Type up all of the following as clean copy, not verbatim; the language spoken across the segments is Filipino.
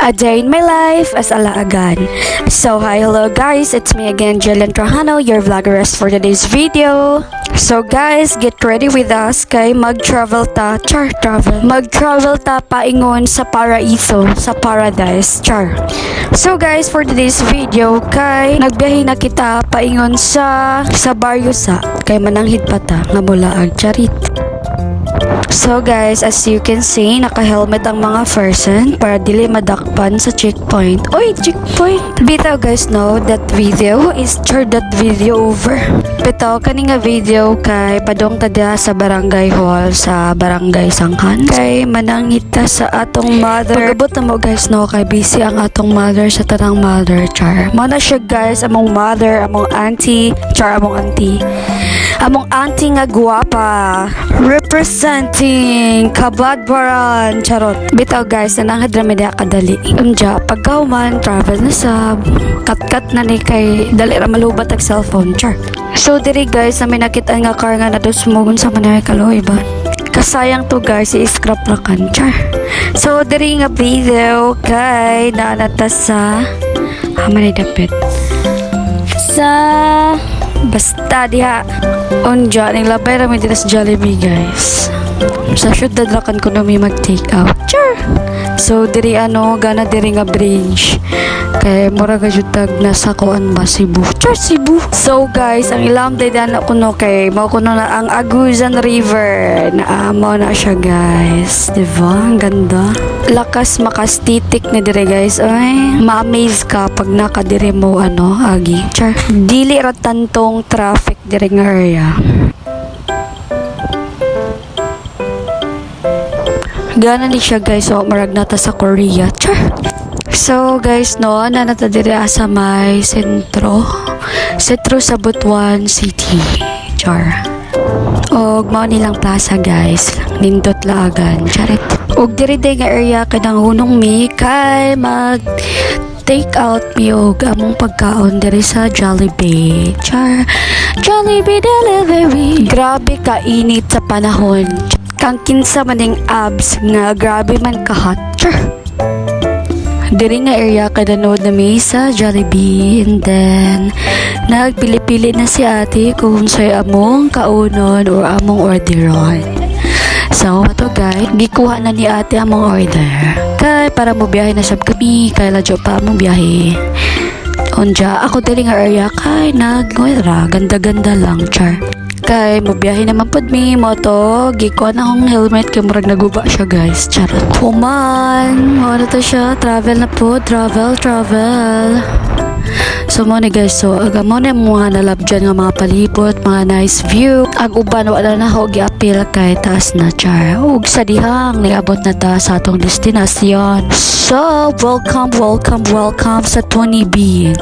A day in my life as Alaagan. So hi, hello guys, it's me again, Jelen Trajano, your vloggeress for today's video. So guys, get ready with us kay mag-travel ta, mag-travel ta paingon sa paraiso, sa paradise, So guys, for today's video kay nagbiyahe na kita paingon sa baryo sa kay mananghid pa ta nga bulaag, charit. So guys, as you can see, naka-helmet ang mga person para dili madakpan sa checkpoint. Oy, checkpoint! Bitaw guys, no, that video is that video over. Bitaw, kaninga video kay padong tada sa barangay hall sa barangay Sanghan. Kay manangita sa atong mother. Pagabot na mo guys, no, kay busy ang atong mother sa tanang mother, Mana siya guys, among mother, among auntie, among auntie. Among auntie nga guwapa, representing Kabadbaran, charot. Bitaw guys, nanangad rami na kadali. Umja, pagkauman, travel na sa kat na ni kay dali ra malubat ang cellphone, So diri guys, namin nakita nga car nga nadusmugon sa manay kaloy ba. Kasayang to guys, i-scrap na kan, So diri nga video kay naanata sa manay dapit. Sa basta diha onja ning labay ra mi dito sa Jollibee guys. Sa syudad ra kan kuno mi mag-take out. So diri gana diri nga bridge. Kay mura ka jutag nasa kuan ba Cebu. Cebu. So guys, ang ilang daydan kuno kay mao kuno na ang Agusan River. Naamo na siya guys. Diba? Ang ganda. Lakas makastitik ni dire guys. Ay, ma-amaze ka pag nakadire mo agi. Dili ra tantong traffic dire nga area. Gana ni siya guys, so marag nata sa Korea. So guys, no, nanata dire sa may sentro sa Butuan City. Og mao nilang plaza guys, nindot laagan, charit. Og dire nga area kadang hunong mi kay mag take out mi og among pagkaon diri sa Jollibee. Jollibee delivery. Grabe ka init sa panahon. Kang kinsa maning abs nga grabe man kahat. Diri nga area kada nood na mi sa Jollibee, and then nagpili-pili na si ate kung sa'y among kaunon or among orderon. So ato guys, gikuha na ni ate among order kay para mo biyahe na sab kami kay ladyo pa among biyahe. Onja ako diri nga area kay nagwera ganda-ganda lang, kay mabiyahe naman pod mi moto gikuha na akong helmet kay murag naguba siya guys, charot. Human ano to siya, travel na po, travel. So mo ni guys, so aga mo na mga nalab dyan nga mga palibot, mga nice view. Ang uban wala na ho giapil kay taas na, ug sa dihang niabot na ta sa atong destinasyon. So welcome sa Tony B.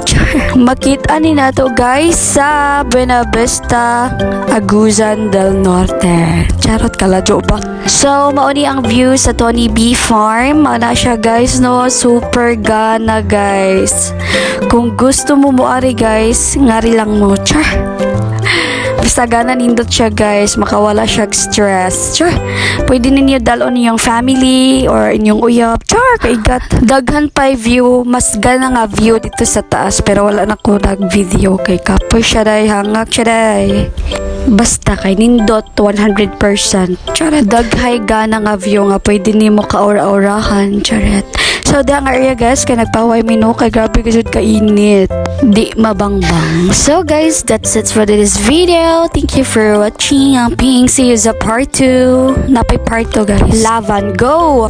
Makita ni nato guys sa Buena Vista, Agusan del Norte. Charot, kaladyo ba? So mauni ang view sa Tony B Farm. Mana siya guys, no, super gana guys. Kung gusto mo moari guys, ngari lang mo, basta gana nindot siya guys, makawala siya stress, pwede ninyo dalon ninyong family or inyong uyab, kaigat. Daghan pa view, mas gana nga view dito sa taas, pero wala na ko nag-video kay kapoy siya day, hangak siya day. Basta kay nindot 100%. Daghay gana nga view nga pwede nimo ka-aura-aurahan, charet. So dang area guys, kay nagpaway mino kay grabe gud kainit. Di mabangbang. So guys, that's it for this video. Thank you for watching. Ang ping see you sa part 2. Napay part 2 guys. Laban go!